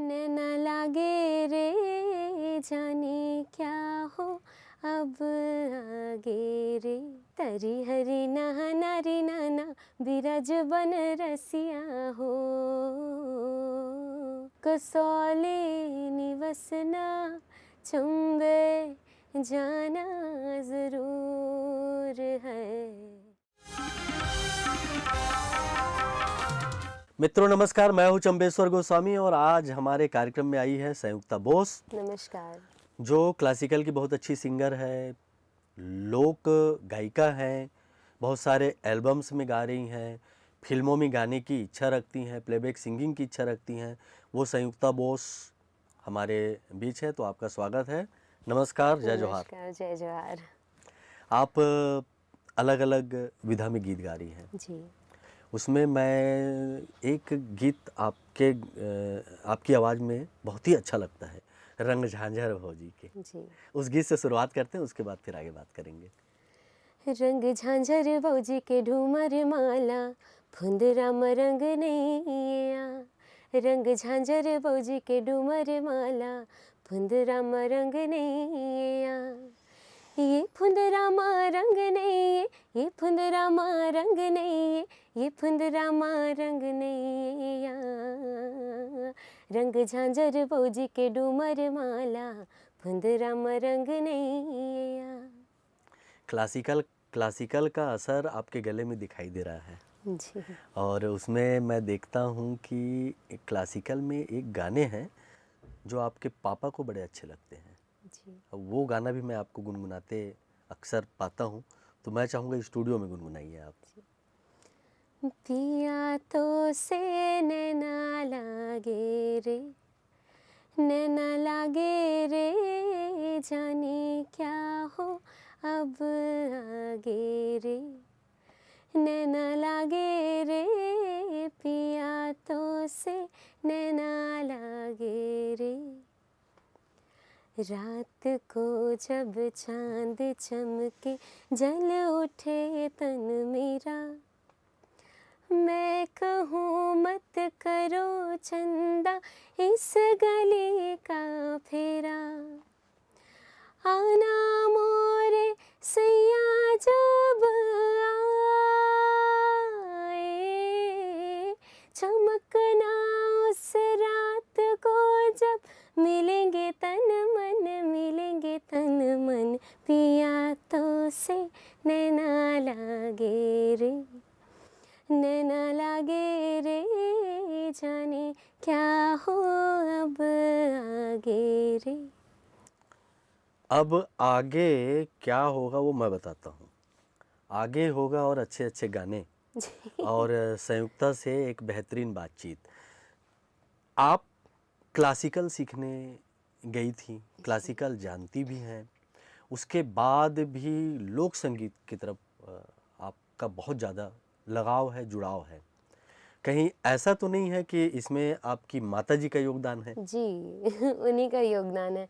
नैना लागे रे जाने क्या हो अब आगे रे। तरी हरी नहा नारी नाना बिरज बन रसिया हो। कसौले निवसना चुंबे जाना जरूर है। मित्रों नमस्कार, मैं हूं चंबेश्वर गोस्वामी और आज हमारे कार्यक्रम में आई है संयुक्ता बोस, नमस्कार। जो क्लासिकल की बहुत अच्छी सिंगर है, लोक गायिका हैं, बहुत सारे एल्बम्स में गा रही हैं, फिल्मों में गाने की इच्छा रखती हैं, प्लेबैक सिंगिंग की इच्छा रखती हैं। वो संयुक्ता बोस हमारे बीच है, तो आपका स्वागत है। नमस्कार, जय जोहार। नमस्कार, जय जोहार। आप अलग अलग विधा में गीत गा रही हैं। जी। उसमें मैं एक गीत आपकी आवाज़ में बहुत ही अच्छा लगता है, रंग झांझर भौजी के। जी। उस गीत से शुरुआत करते हैं, उसके बाद फिर आगे बात करेंगे। रंग झांझर भौजी के ढूमर माला फुंदरा मरंग नैया। रंग झांझर भौजी के ढूमर माला फुंदरा मरंग नैया। ये फुंदरा मारंग नैये, ये फुंदरा मारंग नैये, ये फुंदरा मारंग नैया। रंग झांझर भौजी के ढूमर माला फुंदरा मरंग नैया। क्लासिकल का असर आपके गले में दिखाई दे रहा है। जी। और उसमें मैं देखता हूँ कि क्लासिकल में एक गाने हैं जो आपके पापा को बड़े अच्छे लगते हैं। जी। वो गाना भी मैं आपको गुनगुनाते अक्सर पाता हूँ, तो मैं चाहूँगा स्टूडियो में गुनगुनाइए आप। पिया तो से नैना लागे रे, नैना लागे रे जाने क्या हो अब आगे रे। नैना लागे रे पिया तो से नैना लागे रे। रात को जब चांद चमके जल उठे तन मेरा। मैं कहूँ मत करो चंदा इस गली का फेरा। आना मोरे सैया जब आए, चमकना उस रात को जब मिलेंगे तन मन, मिलेंगे तन मन। पिया तो से नैना लागे रे, नैना लागे रे जाने क्या हो अब आगे रे। अब आगे क्या होगा वो मैं बताता हूँ। आगे होगा और अच्छे अच्छे गाने और संयुक्ता से एक बेहतरीन बातचीत। आप क्लासिकल सीखने गई थी, क्लासिकल जानती भी हैं, उसके बाद भी लोक संगीत की तरफ आपका बहुत ज़्यादा लगाव है, जुड़ाव है। कहीं ऐसा तो नहीं है कि इसमें आपकी माताजी का योगदान है? जी उन्हीं का योगदान है।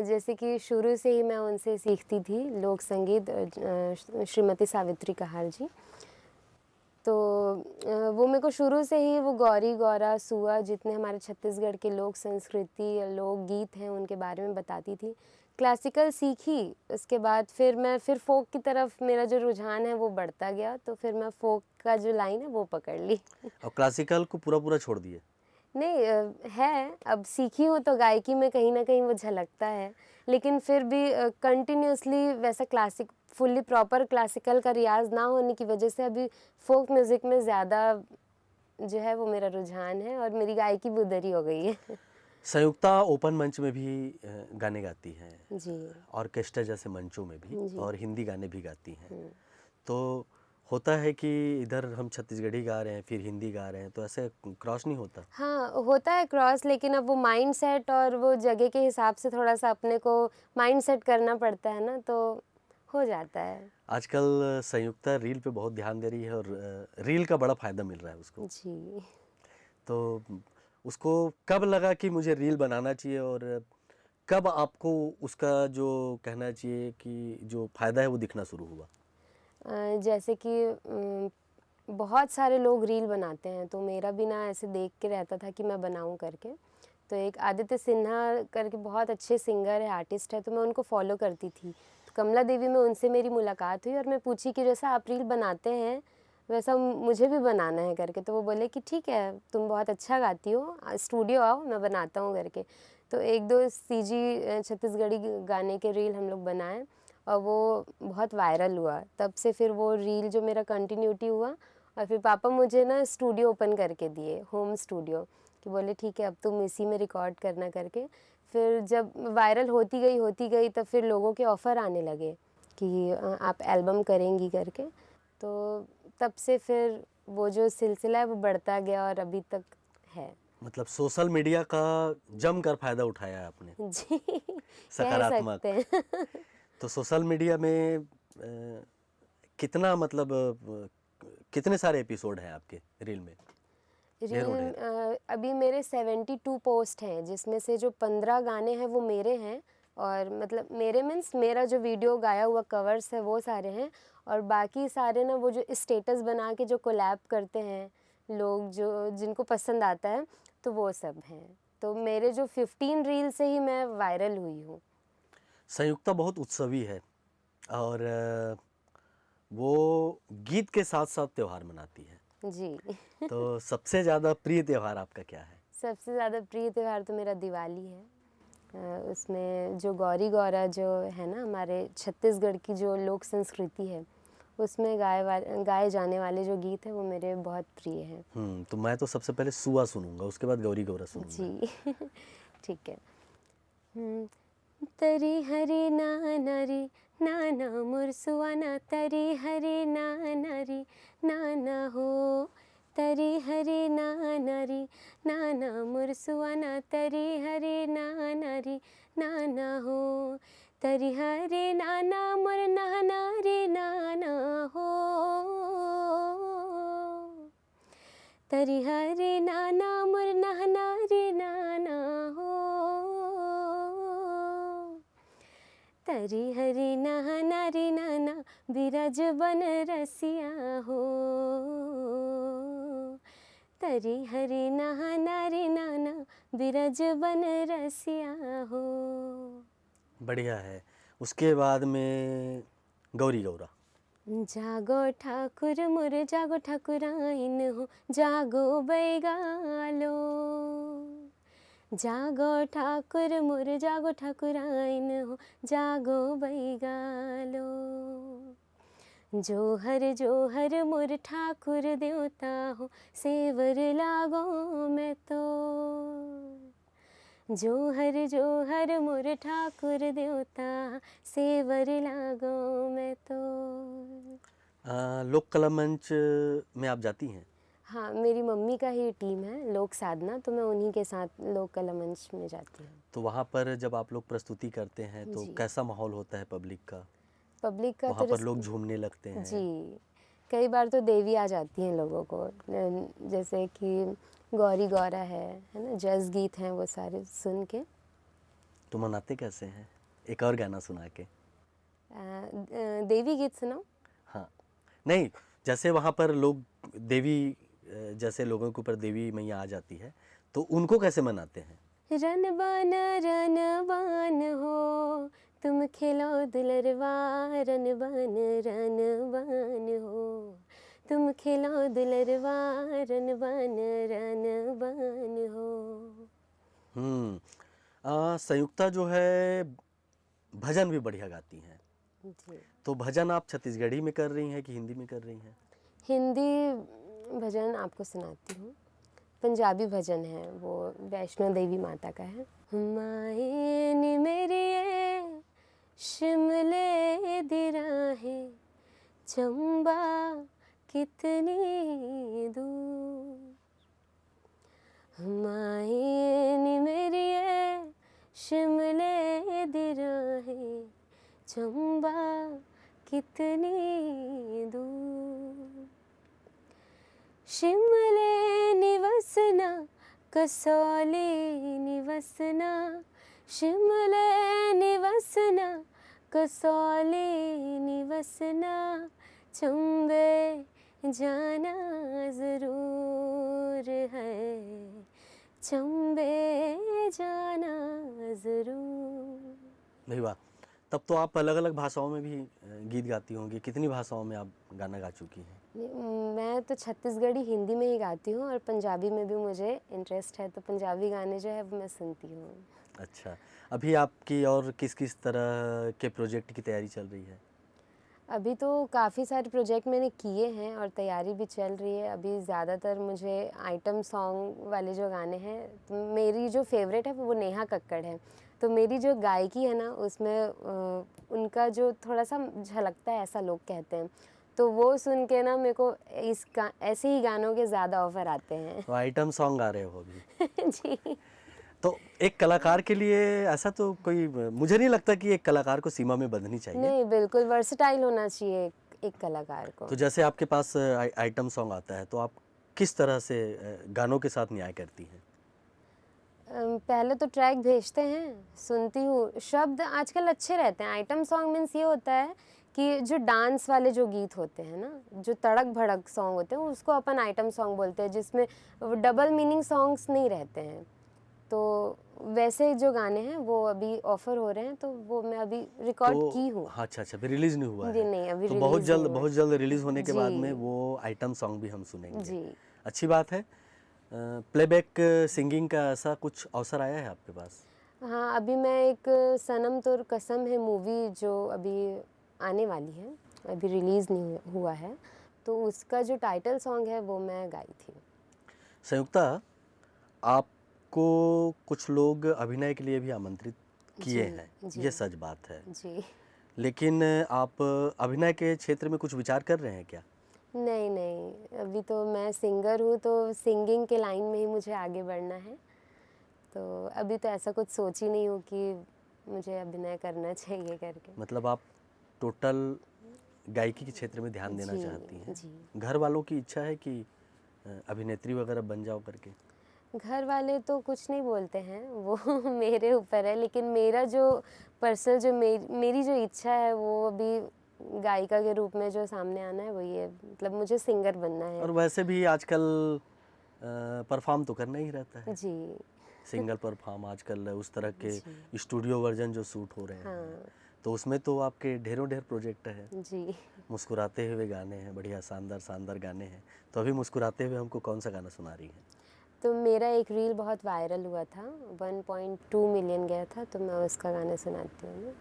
जैसे कि शुरू से ही मैं उनसे सीखती थी लोक संगीत, श्रीमती सावित्री कहार जी। तो वो मेरे को शुरू से ही वो गौरी गौरा सुआ जितने हमारे छत्तीसगढ़ के लोक संस्कृति लोक गीत हैं उनके बारे में बताती थी। क्लासिकल सीखी, उसके बाद फिर मैं फोक की तरफ मेरा जो रुझान है वो बढ़ता गया, तो फिर मैं फोक का जो लाइन है वो पकड़ ली। और क्लासिकल को पूरा छोड़ दिए? नहीं, है अब सीखी हूँ तो गायकी में कहीं ना कहीं वो झलकता है, लेकिन फिर भी कंटिन्यूसली वैसा क्लासिक फुल्ली प्रॉपर क्लासिकल का रियाज ना होने की वजह से अभी फोक म्यूज़िक में ज़्यादा जो है वो मेरा रुझान है और मेरी गायकी भी उधर ही हो गई है। संयुक्ता ओपन मंच में भी गाने गाती हैं, जी। ऑर्केस्ट्रा जैसे मंचों में भी, जी। और हिंदी गाने भी गाती हैं। तो होता है कि इधर हम छत्तीसगढ़ी गा रहे हैं फिर हिंदी गा रहे हैं, तो ऐसे क्रॉस नहीं होता? हाँ, होता है क्रॉस, लेकिन अब वो माइंड सेट और वो जगह के हिसाब से थोड़ा सा अपने को माइंड सेट करना पड़ता है ना, तो हो जाता है। आजकल संयुक्ता रील पे बहुत ध्यान दे रही है और रील का बड़ा फ़ायदा मिल रहा है उसको। जी। तो उसको कब लगा कि मुझे रील बनाना चाहिए, और कब आपको उसका जो कहना चाहिए कि जो फ़ायदा है वो दिखना शुरू हुआ? जैसे कि बहुत सारे लोग रील बनाते हैं, तो मेरा भी ना ऐसे देख के रहता था कि मैं बनाऊं करके। तो एक आदित्य सिन्हा करके बहुत अच्छे सिंगर है, आर्टिस्ट है, तो मैं उनको फॉलो करती थी। तो कमला देवी में उनसे मेरी मुलाकात हुई और मैं पूछी कि जैसा आप रील बनाते हैं वैसा मुझे भी बनाना है करके। तो वो बोले कि ठीक है, तुम बहुत अच्छा गाती हो, स्टूडियो आओ, मैं बनाता हूँ करके। तो 1-2 सीजी छत्तीसगढ़ी गाने के रील हम लोग बनाए और वो बहुत वायरल हुआ। तब से फिर वो रील जो मेरा कंटिन्यूटी हुआ और फिर पापा मुझे ना स्टूडियो ओपन करके दिए, होम स्टूडियो, कि बोले ठीक है अब तुम इसी में रिकॉर्ड करना करके। फिर जब वायरल होती गई तब फिर लोगों के ऑफ़र आने लगे कि आप एल्बम करेंगी करके। तो तब से फिर वो जो सिलसिला है वो बढ़ता गया और अभी तक है। मतलब सोशल मीडिया का जमकर फायदा उठाया है आपने, जी कह सकारात्मक। सकते हैं। तो सोशल मीडिया में कितना मतलब कितने सारे एपिसोड हैं आपके रील में? ढेरों रील ढेर। अभी मेरे 72 पोस्ट हैं, जिसमें से जो 15 गाने हैं वो मेरे हैं। और मतलब मेरे मीन्स मेरा जो वीडियो गाया हुआ कवर्स है वो सारे हैं, और बाकी सारे ना वो जो स्टेटस बना के जो कोलैब करते हैं लोग, जो जिनको पसंद आता है, तो वो सब हैं। तो मेरे जो 15 रील से ही मैं वायरल हुई हूँ। संयुक्ता बहुत उत्सवी है और वो गीत के साथ साथ त्योहार मनाती है। जी तो सबसे ज़्यादा प्रिय त्योहार आपका क्या है? सबसे ज़्यादा प्रिय त्यौहार तो मेरा दिवाली है। उसमें जो गौरी गौरा जो है ना, हमारे छत्तीसगढ़ की जो लोक संस्कृति है, उसमें गाए जाने वाले जो गीत हैं वो मेरे बहुत प्रिय हैं। तो मैं तो सबसे पहले सुआ सुनूंगा, उसके बाद गौरी गौरा सुनूंगा। जी ठीक है। हम्म, तरी हरी नाना री नाना मुरसुआना, तरी हरी नाना री नाना हो, तरी हरी नाना री नाना मुरसुआना, तरी हरी नाना री नाना हो, तरी हरी नाना मुर नाना री नाना हो, तरी हरी नाना मुर नाना री नाना हो, तरी हरी नाना री नाना बिरज बन रसिया हो, तरी हरी नाना री नाना बिरज बन रसिया हो। बढ़िया है। उसके बाद में गौरी गौरा। जागो ठाकुर मुर जागो ठाकुराइन हो, जागो बैगालो, जागो ठाकुर मुर जागो ठाकुराइन हो, जागो बैगालो, जोहर मुर ठाकुर देवता हो, सेवर लागो मैं तो, जोहर मुर ठाकुर देवता, सेवर लागो मैं तो। लोक कला मंच में आप जाती हैं? हाँ, मेरी मम्मी का ही टीम है लोक साधना, तो मैं उन्हीं के साथ लोक कला मंच में जाती हूँ। तो वहाँ पर जब आप लोग प्रस्तुति करते हैं तो जी। कैसा माहौल होता है पब्लिक का? पब्लिक का वहाँ तो पर लोग झूमने लगते हैं? जी, कई बार तो देवी आ जाती हैं लोगों को, जैसे कि गौरी गौरा है ना, जस गीत हैं वो सारे सुन के। तो मनाते कैसे हैं? एक और गाना सुना के। देवी गीत सुनाओ। हाँ, नहीं, जैसे वहाँ पर लोग देवी जैसे लोगों के ऊपर देवी मैया आ जाती है, तो उनको कैसे मनाते हैं? रन बान हो, तुम खेलो दुलरवा, रन बान हो, तुम खेलो दुलरवा, रन बान हो। संयुक्ता जो है भजन भी बढ़िया गाती हैं। जी, तो भजन आप छत्तीसगढ़ी में कर रही हैं कि हिंदी में कर रही हैं? हिंदी भजन आपको सुनाती हूँ। पंजाबी भजन है, वो वैष्णो देवी माता का है। माए नी मेरी शिमले दी राहें, चंबा कितनी दूर, माए नी मेरी शिमले दी राहें, चंबा कितनी दूर, शिमले निवसना कसौली निवसना, शिमले निवसना कसौली निवसना, चंबे जाना ज़रूर है, चंबे ले जाना ज़रूर। भाई वाह, तब तो आप अलग अलग भाषाओं में भी गीत गाती होंगी। कितनी भाषाओं में आप गाना गा चुकी हैं? मैं तो छत्तीसगढ़ी हिंदी में ही गाती हूँ और पंजाबी में भी मुझे इंटरेस्ट है, तो पंजाबी गाने जो है वो मैं सुनती हूँ। अच्छा, अभी आपकी और किस किस तरह के प्रोजेक्ट की तैयारी चल रही है? अभी तो काफ़ी सारे प्रोजेक्ट मैंने किए हैं और तैयारी भी चल रही है। अभी ज़्यादातर मुझे आइटम सॉन्ग वाले जो गाने हैं, तो मेरी जो फेवरेट है वो नेहा कक्कड़ है। तो मेरी जो गायकी है ना उसमें उनका जो थोड़ा-सा झलकता है, ऐसा लोग कहते हैं। तो वो सुन के ना मेरे को ऐसे ही गानों के ज़्यादा ऑफ़र आते हैं। तो आइटम सॉन्ग गा रहे हो अभी? जी। तो एक कलाकार के लिए ऐसा तो कोई, मुझे नहीं लगता कि एक कलाकार को सीमा में बंधनी चाहिए। नहीं, बिल्कुल वर्सेटाइल होना चाहिए एक कलाकार को। तो जैसे आपके पास आइटम सॉन्ग आता है तो आप किस तरह से गानों के साथ न्याय करती हैं? पहले तो ट्रैक भेजते हैं, सुनती हूँ, शब्द आजकल अच्छे रहते हैं। आइटम सॉन्ग मीन्स ये होता है कि जो डांस वाले जो गीत होते हैं ना, जो तड़क-भड़क सॉन्ग होते हैं, उसको अपन आइटम सॉन्ग बोलते हैं, जिसमें डबल मीनिंग सॉन्ग्स नहीं रहते हैं। तो वैसे जो गाने हैं वो अभी ऑफ़र हो रहे हैं, तो वो मैं अभी रिकॉर्ड तो की हूँ। हाँ, अच्छा अभी रिलीज नहीं हुआ जी, है। नहीं, अभी तो रिलीज़ नहीं हुआ। बहुत जल्द रिलीज होने के बाद में जी, वो आइटम सॉन्ग भी हम सुनेंगे। जी। अच्छी बात है। प्लेबैक सिंगिंग का ऐसा कुछ अवसर आया है आपके पास? हाँ, अभी मैं एक सनम तेरी कसम है मूवी जो अभी आने वाली है, अभी रिलीज़ नहीं हुआ है, तो उसका जो टाइटल सॉन्ग है वो मैं गाई थी। संयुक्ता, आपको कुछ लोग अभिनय के लिए भी आमंत्रित किए जी, हैं, जी, ये सच बात है। जी। लेकिन आप अभिनय के क्षेत्र में कुछ विचार कर रहे हैं क्या? नहीं, नहीं, अभी तो मैं सिंगर हूँ, तो सिंगिंग के लाइन में ही मुझे आगे बढ़ना है। तो अभी तो ऐसा कुछ सोची नहीं हूँ कि मुझे अभिनय करना चाहिए करके। मतलब आप टोटल गायकी के क्षेत्र में ध्यान देना जी, चाहती हैं। जी। घर वालों की इच्छा है कि अभिनेत्री वगैरह बन जाओ करके? घर वाले तो कुछ नहीं बोलते हैं, वो मेरे ऊपर है, लेकिन मेरा जो पर्सनल जो मेरी जो इच्छा है वो अभी गायिका के रूप में जो सामने आना है वही है, मतलब मुझे सिंगर बनना है। और वैसे भी आजकल परफॉर्म तो करना ही रहता है। जी। सिंगल परफॉर्म आजकल उस तरह जी। के स्टूडियो वर्जन जो शूट हो रहे हैं, हाँ। तो उसमें तो आपके ढेरों ढेर प्रोजेक्ट है। जी। मुस्कुराते हुए गाने हैं, बढ़िया शानदार शानदार गाने हैं। तो अभी मुस्कुराते हुए हमको कौन सा गाना सुना रही हैं? तो मेरा एक रील बहुत वायरल हुआ था, 1.2 मिलियन गया था, तो मैं उसका गाना सुनाती हूँ ना।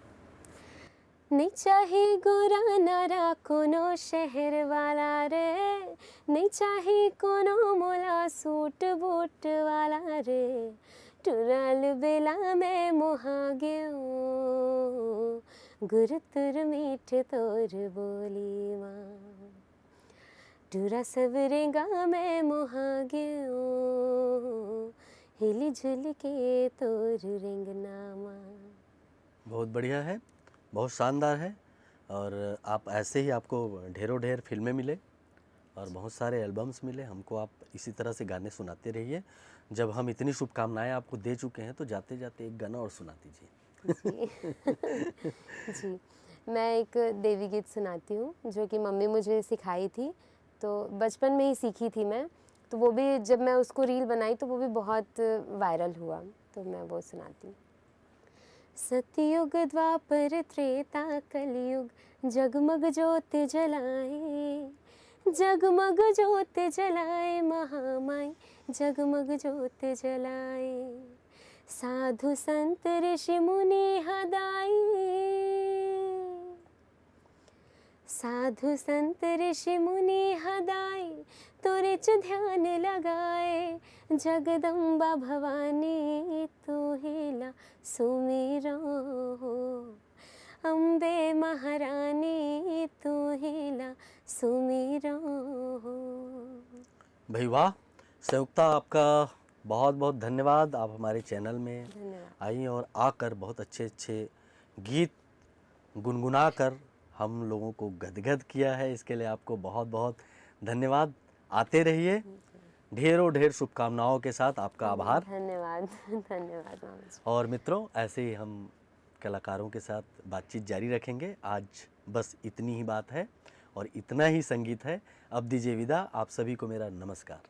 नहीं चाहे गोरा नारा कोनो शहर वाला रे, नहीं चाहे कोनो मोला सूट बूट वाला रे, टुराल बेला में मोहा गयो, गुरुतुर मीठ तोर बोली माँ, टुरा सबरेगा में मोहा गयो, हिली झुल के तोर रेंगनामा। बहुत बढ़िया है, बहुत शानदार है। और आप ऐसे ही, आपको ढेरों ढेर फिल्में मिले और बहुत सारे एल्बम्स मिले। हमको आप इसी तरह से गाने सुनाते रहिए। जब हम इतनी शुभकामनाएं आपको दे चुके हैं तो जाते जाते एक गाना और सुना दीजिए। जी। जी, मैं एक देवी गीत सुनाती हूँ जो कि मम्मी मुझे सिखाई थी, तो बचपन में ही सीखी थी मैं, तो वो भी जब मैं उसको रील बनाई तो वो भी बहुत वायरल हुआ, तो मैं वो सुनाती हूँ। सतयुग द्वापर त्रेता कलयुग जगमग ज्योत जलाए, जगमग ज्योत जलाए महामाई, जगमग ज्योत जलाए, साधु संत ऋषि मुनि हदाई, साधु संत ऋषि मुनि हदाई, तोरे च ध्यान लगाए, जगदम्बा भवानी तू हिला सुमिरो, अम्बे महारानी तू हिला सुमिरो। भाई वाह, संयुक्ता आपका बहुत बहुत धन्यवाद। आप हमारे चैनल में धन्यवाद। आई और आकर बहुत अच्छे अच्छे गीत गुनगुना कर हम लोगों को गदगद किया है। इसके लिए आपको बहुत बहुत धन्यवाद। आते रहिए। ढेरों ढेर शुभकामनाओं के साथ आपका आभार। धन्यवाद। धन्यवाद मामा जी। और मित्रों, ऐसे ही हम कलाकारों के साथ बातचीत जारी रखेंगे। आज बस इतनी ही बात है और इतना ही संगीत है। अब दीजिए विदा। आप सभी को मेरा नमस्कार।